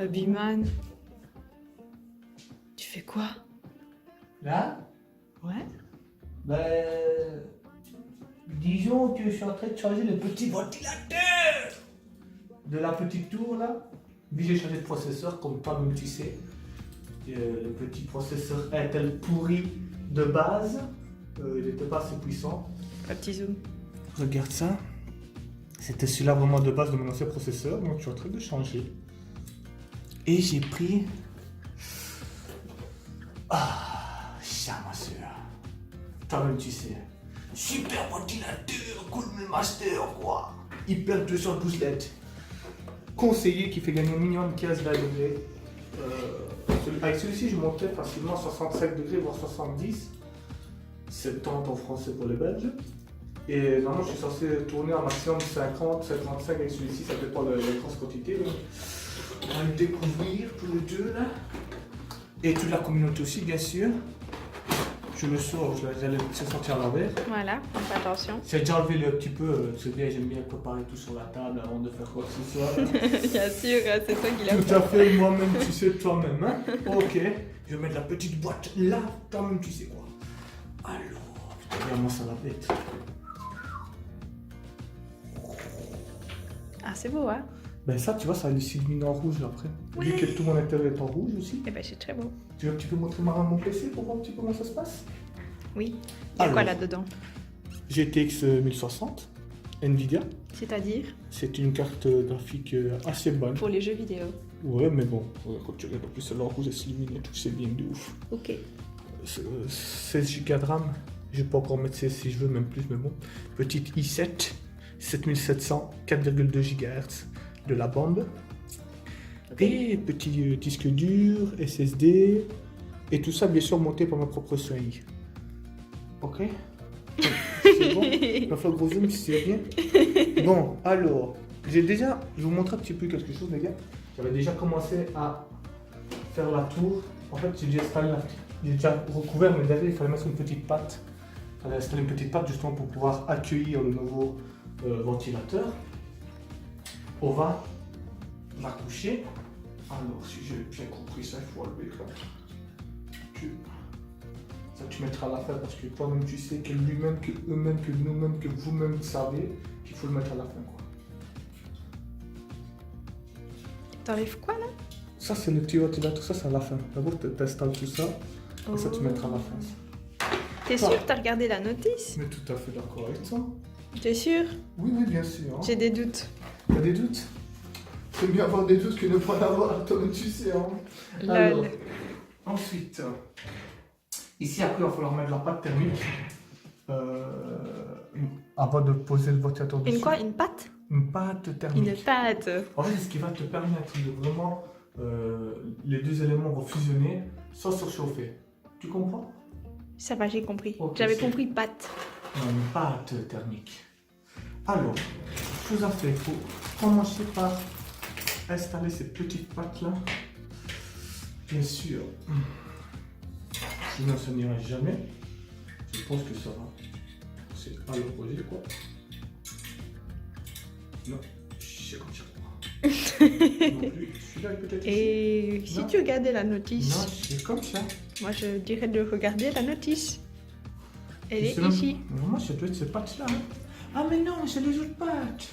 Biman, tu fais quoi? Là, Ouais. disons que je suis en train de changer le petit ventilateur de la petite tour là. Vu que j'ai changé de processeur, comme toi-même tu sais. Le petit processeur Intel pourri de base, il n'était pas assez puissant. Un petit zoom. Regarde ça. C'était celui-là vraiment de base de mon ancien processeur, donc je suis en train de changer. Et j'ai pris... Ah, ça ma soeur. Toi-même tu sais. Super ventilateur, cool master quoi. Hyper 212 LED. Conseiller qui fait gagner au minimum 15 degrés. Avec celui-ci, je montais facilement 65 degrés, voire 70. 70 en français pour les Belges. Et normalement, je suis censé tourner un maximum 50, 55 avec celui-ci, ça dépend de la grosse quantité. Donc, on va le découvrir tous les deux là. Et toute la communauté aussi, bien sûr. Je le sors, j'allais le sortir à l'envers. Voilà, fais attention. J'ai déjà enlevé le petit peu, c'est bien, j'aime bien préparer tout sur la table avant de faire quoi que ce soit. Bien sûr, c'est toi qui l'as Tout à fait, moi-même, tu sais toi-même. Hein? Ok, je vais mettre la petite boîte là, toi-même, tu sais quoi. Alors, putain, vraiment ça la bête. Ah, c'est beau, hein? Ben ça, tu vois, ça s'illumine en rouge après. Vu Ouais. que tout mon intérieur est en rouge aussi. Eh ben, c'est très beau. Tu veux un petit peu montrer mon PC pour voir un petit peu comment ça se passe? Oui. Il y a Alors. quoi là-dedans? GTX 1060, Nvidia. C'est-à-dire? C'est une carte graphique assez bonne. Pour les jeux vidéo. Ouais, mais bon, quand tu regardes en plus, elle est en rouge, elle s'illumine et tout, c'est bien de ouf. Ok. 16 Go de RAM, je peux encore mettre 16 si je veux, même plus, mais bon. Petite i7, 7700, 4,2 GHz de la bombe. Et petit disque dur, SSD, et tout ça bien sûr monté par ma propre soigne. Ok. C'est bon. Il va faire gros zoom si c'est bien. Bon, alors, je vais vous montrer un petit peu quelque chose, les gars. J'avais déjà commencé à faire la tour. En fait, j'ai déjà recouvert, mais derrière, il fallait mettre une petite patte. Il fallait installer une petite patte justement pour pouvoir accueillir le nouveau ventilateur. On va la coucher. Alors, si j'ai bien compris ça, il faut enlever là. Ça, tu mettras à la fin parce que toi-même, tu sais que lui-même, que eux-mêmes, que nous-mêmes, que vous-même savez qu'il faut le mettre à la fin, quoi. T'enlèves quoi là? Ça, c'est le petit ventilateur, ça, c'est à la fin. D'abord, tu installes tout ça, et ça, tu mettras à la fin. T'es sûr que t'as regardé la notice? Mais tout à fait d'accord avec ça. T'es sûr? Oui, oui, bien sûr. Hein. J'ai des doutes. T'as des doutes? C'est mieux avoir des doutes que ne pas en avoir, toi-même, tu sais. Hein. Alors, Lol. ensuite, ici, après, il va falloir mettre la pâte thermique. Avant de poser le ventilateur dessus. Une quoi? Une pâte? Une pâte thermique. Une pâte. En fait, c'est ce qui va te permettre de vraiment les deux éléments vont fusionner sans surchauffer. Tu comprends? Ça va, j'ai compris. Ok, J'avais c'est- compris pâte. Non, une pâte thermique. Alors, chose à faire, il faut commencer par installer ces petites pâtes là. Bien sûr, sinon ça n'ira jamais. Je pense que ça va. C'est à l'opposé quoi. Non, c'est comme ça. Non plus. Celui-là est peut-être ici. Et si Non. tu regardais la notice, Non, c'est comme ça. moi je dirais de regarder la notice. Elle est C'est même- ici. Vraiment, ça doit être ces pâtes-là. Hein. Ah, mais non, c'est les autres pâtes.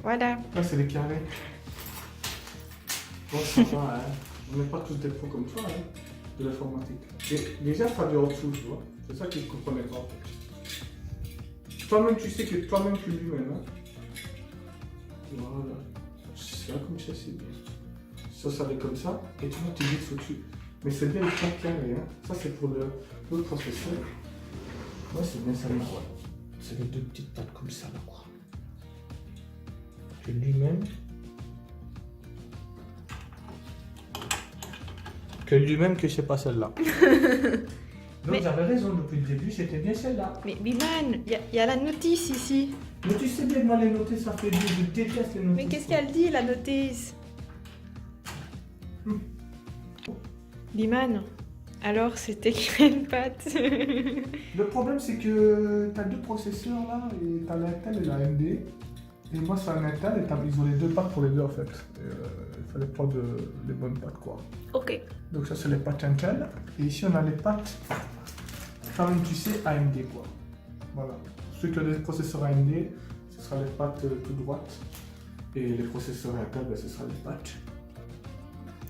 Voilà. Là, c'est les carrés. Bon, ça va, hein. On n'est pas tous des pros comme toi, hein, de l'informatique. Et déjà, ça vient en dessous, tu vois. C'est ça qu'ils ne comprenaient pas. Toi-même, tu sais que toi-même, tu lui-même. Hein. Voilà. C'est là comme ça, c'est bien. Ça va être comme ça. Et tu vois, tu glisses au-dessus. Mais c'est bien le point carré. Hein. Ça, c'est pour le processeur. Ouais, c'est bien ça, là. Ouais. C'est les deux petites pattes comme ça, là, quoi. Que lui-même. Que c'est pas celle-là. Donc Mais- j'avais raison depuis le début, c'était bien celle-là. Mais Biman, il y a la notice ici. Mais tu sais bien, moi les noter, ça fait deux, je déteste les noter. Mais qu'est-ce qu'elle dit la notice? Biman, alors c'était une pâte. Le problème c'est que t'as deux processeurs là, et t'as l'Intel et la AMD. Et moi, sur un Intel, ils ont les deux pattes pour les deux, en fait. Il fallait prendre les bonnes pattes, quoi. Ok. Donc ça, c'est les pattes Intel. Et ici, on a les pattes, quand même, tu sais, AMD, quoi. Voilà. Ceux qui ont des processeurs AMD, ce sera les pattes tout droites. Et les processeurs Intel, ben, ce sera les pattes.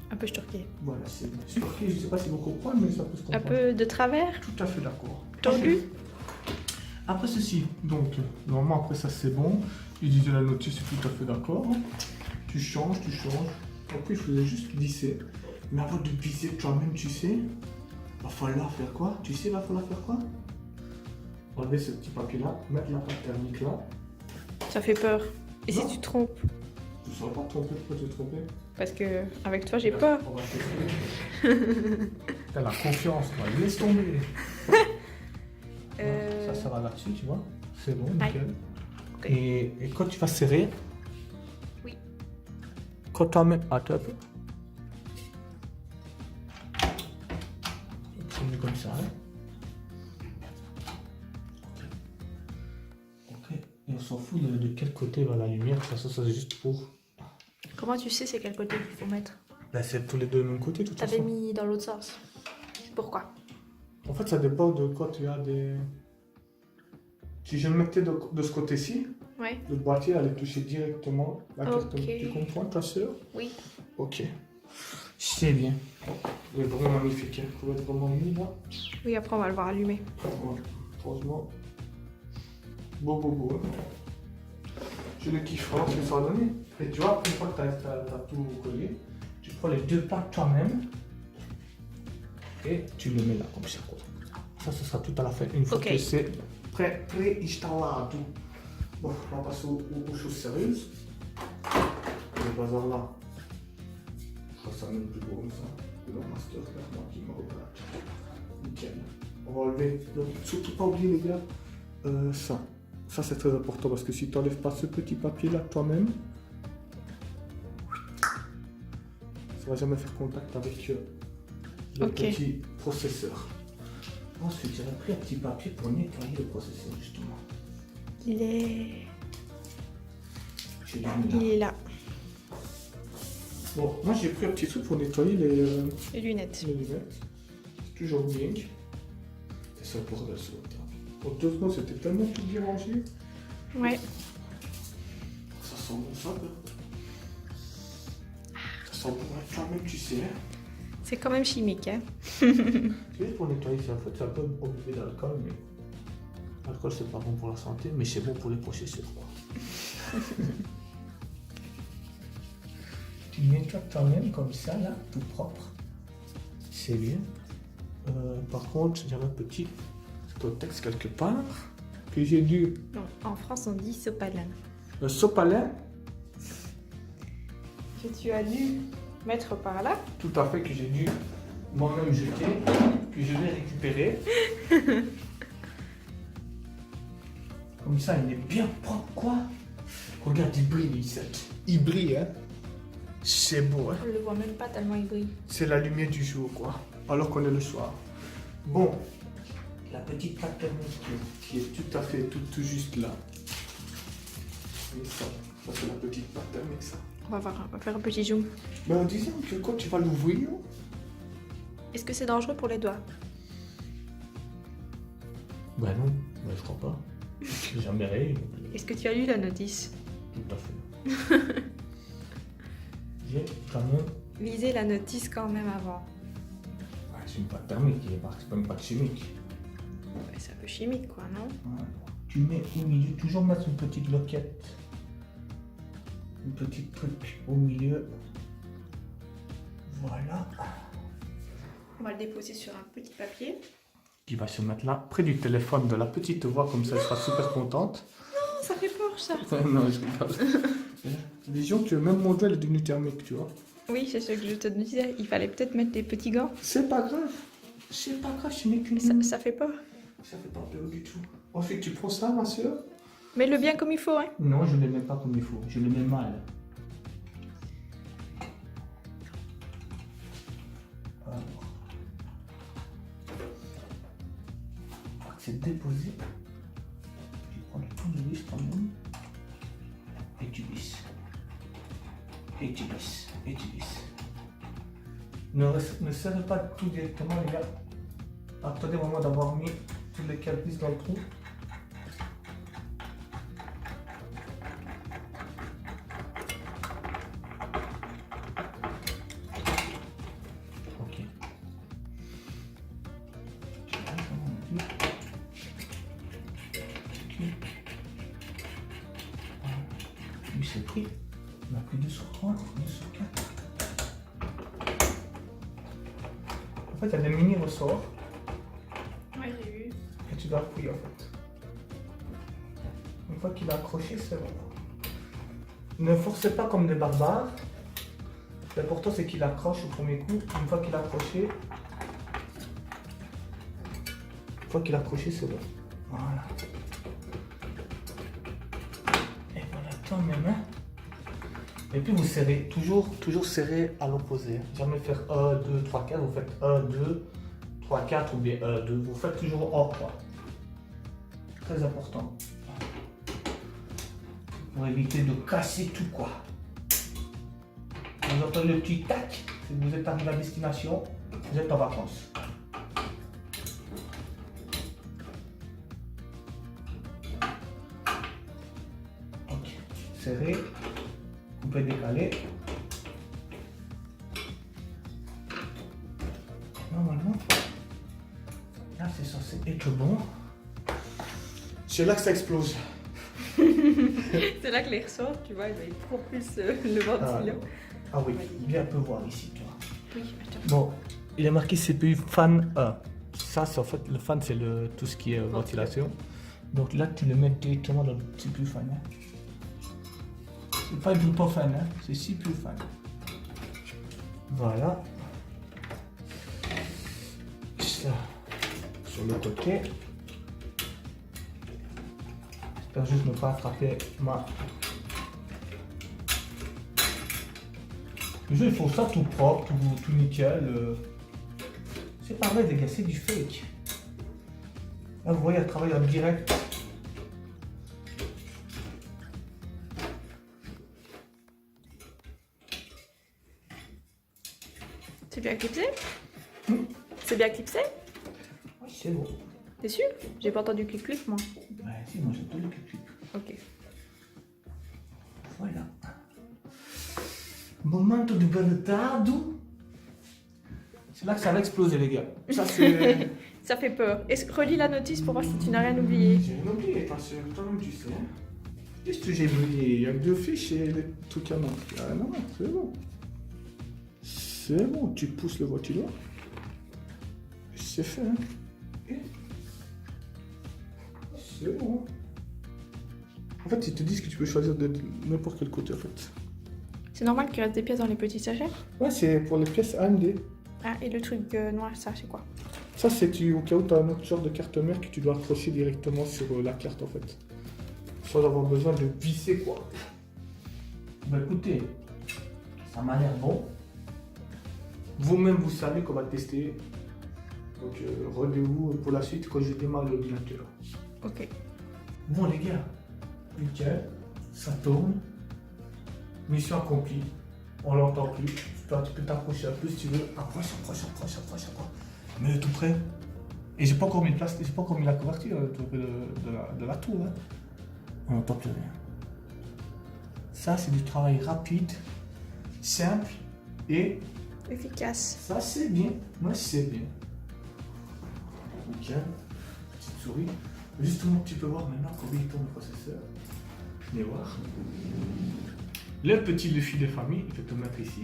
Un peu storqué. Voilà, c'est ok. Je ne sais pas si vous comprenez, mais ça peut se Un comprendre. peu de travers. Tout à fait d'accord. Tordu. Après ceci, donc, normalement, après ça, c'est bon. Il disait la notice, c'est tout à fait d'accord. Tu changes. Après, il faisait juste visser. Mais avant de visser toi-même, tu sais, va falloir faire quoi? Tu sais, va falloir faire quoi? Enlever ce petit papier-là, mettre la pâte thermique là. Ça fait peur. Et Non. si tu te trompes? Tu ne sauras pas te tromper, pourquoi te tromper? Parce que avec toi, j'ai peur. On va tester. T'as la confiance, quoi. Laisse tomber. Ça va là-dessus, tu vois. C'est bon, nickel. Ok. Et quand tu vas serrer, Oui. quand tu en mets à top, tu mets comme ça. Hein. Ok. Et on s'en fout de quel côté va la lumière. De toute façon, ça c'est juste pour. Comment tu sais c'est quel côté qu'il faut mettre? Là, c'est tous les deux de même côté, de toute T'avais façon. mis dans l'autre sens. Pourquoi? En fait, ça dépend de quoi tu as des. Si je le mettais de ce côté-ci, Ouais. le boîtier allait toucher directement la carte. Ok. Tu comprends, ta soeur? Oui. Ok. C'est bien. Il est vraiment magnifique. Hein. Il va être vraiment mis là. Oui, après on va le voir allumer. Ouais. Franchement. Beau. Hein. Je le kiffe, hein, ce que ça va donner. Et tu vois, une fois que tu as tout collé, tu prends les deux pattes toi-même et tu le mets là comme ça. Quoi. Ça, ce sera tout à la fin. Une fois Ok. que c'est pré-installé. Bon, on va passer aux choses sérieuses. Le bazar là. Je crois que ça même plus beau comme ça. Le master, c'est moi qui me représente. Nickel. On va enlever. Donc, surtout pas oublier, les gars, ça. Ça, c'est très important parce que si tu n'enlèves pas ce petit papier là toi-même, ça va jamais faire contact avec le Ok. petit processeur. Ensuite, j'avais pris un petit papier pour nettoyer le processeur, justement. Il est... J'ai mis là. Il est là. Bon, moi j'ai pris un petit truc pour nettoyer Les lunettes. les lunettes. C'est toujours bien. C'est ça pour la sauce. En 2 secondes, c'était tellement tout bien rangé. Ouais. Ça sent bon ça, quoi. Ça sent bon toi-même, tu sais. C'est quand même chimique, hein. Tu sais, pour nettoyer, en fait, c'est un peu obligé d'alcool, mais l'alcool c'est pas bon pour la santé, mais c'est bon pour les processeurs, quoi. Tu nettoies toi-même comme ça, là, tout propre. C'est bien. Par contre, j'avais un petit texte quelque part que j'ai dû. Non, en France on dit sopalin. Le sopalin, Que tu as dû mettre par là. tout à fait, que j'ai dû moi-même jeter, que je vais récupérer. Comme ça, il est bien propre, quoi. Regarde, il brille, il brille, hein. C'est beau, hein. On le voit même pas tellement il brille. C'est la lumière du jour, quoi. Alors qu'on est le soir. Bon, la petite pâte thermique qui est tout à fait tout juste là. Et ça c'est la petite pâte thermique, ça. On va voir, on va faire un petit zoom. Mais en disant que quand tu vas l'ouvrir, Est-ce que c'est dangereux pour les doigts? ben non, ben je crois pas. J'ai jamais rayé. Est-ce que tu as lu la notice? Tout à fait. J'ai quand même. Lisez la notice quand même avant. Ouais, c'est une pâte thermique, c'est pas une pâte chimique. Ouais, c'est un peu chimique quoi, non? Ouais. Tu mets au milieu, toujours mettre une petite loquette. Une petite truc au milieu. Voilà. On va le déposer sur un petit papier. Qui va se mettre là, près du téléphone de la petite voix, comme ça elle sera super contente. Non, ça fait peur ça. Non, je rigole. Disons que même mon doigt est devenu thermique, tu vois. Oui, c'est ce que je te disais. Il fallait peut-être mettre des petits gants. C'est pas grave, ce n'est qu'une. Ça fait peur. Ça fait pas peur du tout. Ensuite, tu prends ça, ma soeur? Mets-le bien comme il faut, hein. Non, je ne le mets pas comme il faut, je le mets mal. Alors. C'est déposé. Je vais prendre le tournevis quand même. et tu baisses, et tu baisses. Ne serrez pas tout directement les gars. Attendez vraiment d'avoir mis tous les 4 vis dans le trou. Ok. Lui c'est pris. On a pris 2 sur 3, 2 sur 4. En fait, il y a des mini ressorts. Ouais, j'ai vu. Et tu dois appuyer en fait. Une fois qu'il est accroché, c'est bon. Ne forcez pas comme des barbares. L'important c'est qu'il accroche au premier coup. Une fois qu'il est accroché, c'est bon. Voilà. Et voilà, quand même. Hein. Et puis vous serrez, toujours serrer à l'opposé. Jamais faire 1, 2, 3, 4. Vous faites 1, 2, 3, 4 ou bien 1, 2. Vous faites toujours hors 3. Très important. Pour éviter de casser tout quoi. Vous entendez le petit tac. Si vous êtes arrivé à destination, vous êtes en vacances. Ok. Serré. Coupé décalé. Normalement, là c'est censé être bon. C'est là que ça explose. C'est là que les ressorts, tu vois, ils va être propulse le ventilo. Ah oui, bien peut voir ici, tu vois. Oui, attends. Bon, il est marqué CPU fan 1. Ça, c'est en fait, le fan, c'est tout ce qui est ventilation. Donc là, tu le mets directement dans le CPU fan. Hein. C'est pas du pas fan, hein. C'est CPU fan. Voilà. Ça, sur le côté. J'espère juste ne pas attraper ma... Le jeu, il faut ça tout propre, tout nickel. C'est pareil, les gars, c'est du fake. Là, vous voyez, elle travaille en direct. C'est bien clipsé? C'est bien clipsé? Oui, c'est bon. T'es sûr? J'ai pas entendu clic-clic, moi. Ouais, si, moi j'ai entendu le clic. Ok. Voilà. Momento di bertardo. C'est là que ça va exploser, les gars. Ça, c'est... Ça fait peur. Relis la notice pour voir si tu n'as rien oublié. J'ai rien oublié, parce que toi-même tu sais. Qu'est-ce que j'ai oublié? Il y a que 2 fiches et des trucs à manquer. Ah non, c'est bon. C'est bon, tu pousses le ventilo. C'est fait, hein. C'est bon. En fait, ils te disent que tu peux choisir de n'importe quel côté, en fait. C'est normal qu'il reste des pièces dans les petits sachets? Ouais, c'est pour les pièces AMD. Ah, et le truc noir, ça, c'est quoi? Ça, c'est au cas où tu as un autre genre de carte mère que tu dois accrocher directement sur la carte, en fait. Sans avoir besoin de visser, quoi. Bah écoutez, ça m'a l'air bon. Vous-même, vous savez qu'on va tester. Donc, rendez-vous pour la suite quand je démarre l'ordinateur. Ok. Bon, les gars, nickel, ça tourne. Mission accomplie. On l'entend plus. Toi, tu peux t'approcher un peu si tu veux. Approche. Mais tout près. Et j'ai pas encore mis la couverture de la tour. Hein. On n'entend plus rien. Ça, c'est du travail rapide, simple et Efficace. ça, c'est bien. Moi, c'est bien. Nickel. Petite souris. Justement, tu peux voir maintenant combien il tourne le processeur. Venez voir. Le petit défi de famille, il peut te mettre ici.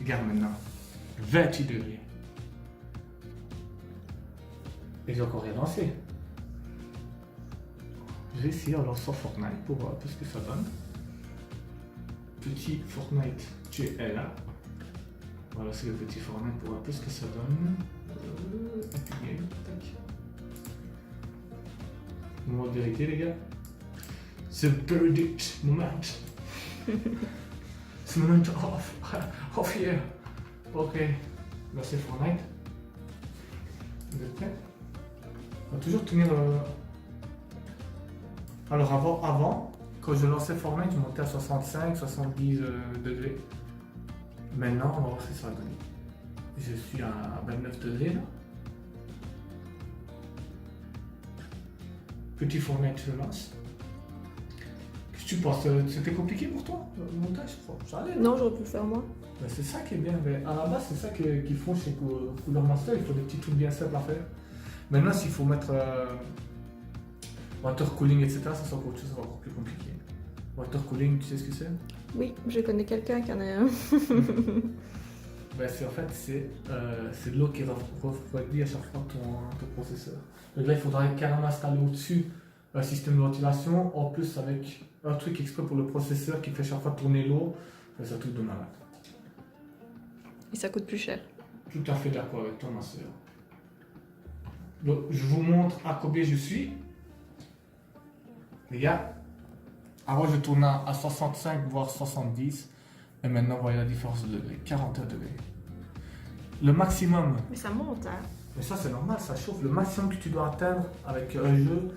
Regarde maintenant. 28 degrés. Et j'ai encore rien lancé. Je vais essayer en lançant Fortnite pour voir un peu ce que ça donne. Petit Fortnite, tu es là. Voilà, c'est le petit Fortnite pour voir un peu ce que ça donne. Moment de vérité, les gars. The verdict moment. The moment of here. Ok, là c'est Fortnite. Vous êtes prêts? On va toujours tenir. Alors avant, quand je lançais Fortnite, je montais à 65, 70 degrés. Maintenant, on va voir ce que ça va donner. Je suis à 29 degrés là. Petit Fortnite se lance. Qu'est-ce que tu penses? C'était compliqué pour toi, le montage? Ça allait? Non, j'aurais pu le faire moi. Ben, c'est ça qui est bien. Ben, à la base, c'est ça qu'ils font chez Cooler Master. Il faut des petits trucs bien simples à faire. Maintenant, s'il faut mettre water cooling, etc., ça c'est encore autre chose, ça va encore plus compliqué. Water cooling, tu sais ce que c'est? Oui, je connais quelqu'un qui en a un. Ben, en fait, c'est de l'eau qui refroidit à chaque fois ton processeur. Donc là, il faudra carrément installer au-dessus un système de ventilation, en plus avec un truc exprès pour le processeur qui fait chaque fois tourner l'eau. C'est un truc de malade. Et ça coûte plus cher. Tout à fait d'accord avec toi, ma soeur. Donc, je vous montre à combien je suis. Les gars, avant je tournais à 65 voire 70. Et maintenant, vous voyez la différence de degrés. 41 degrés. Le maximum, Mais ça monte, hein. mais ça c'est normal, ça chauffe. Le maximum que tu dois atteindre avec un jeu,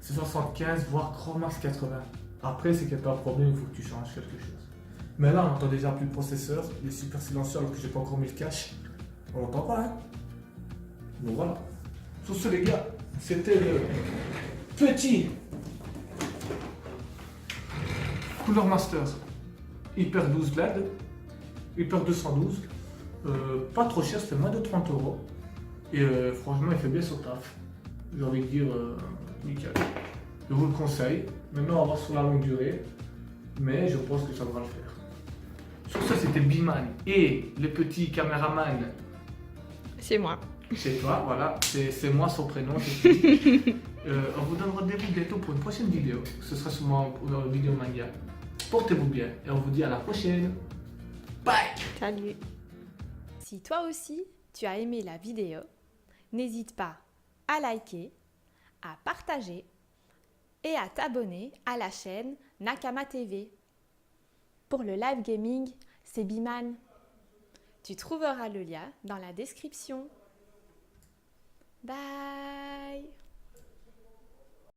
c'est 75 voire grand max 80. Après, c'est qu'il n'y a pas de problème, il faut que tu changes quelque chose. Mais là, on entend déjà plus le processeur. Il est super silencieux alors que j'ai pas encore mis le cache. On l'entend pas, hein. Donc voilà. Sur ce, les gars, c'était le petit Cooler Master Hyper 12 LED, Hyper 212. Pas trop cher, c'était moins de 30 €. Et franchement, il fait bien son taf. J'ai envie de dire nickel. Je vous le conseille. Maintenant, on va voir sur la longue durée. Mais je pense que ça devra le faire. Sur ça, c'était Biman et le petit caméraman. C'est moi. C'est toi, voilà, c'est moi son prénom. On vous donne rendez-vous bientôt pour une prochaine vidéo. Ce sera sûrement une vidéo manga. Portez-vous bien et on vous dit à la prochaine. Bye. Salut. Si toi aussi, tu as aimé la vidéo, n'hésite pas à liker, à partager et à t'abonner à la chaîne Nakama TV. Pour le live gaming, c'est Biman. Tu trouveras le lien dans la description. Bye!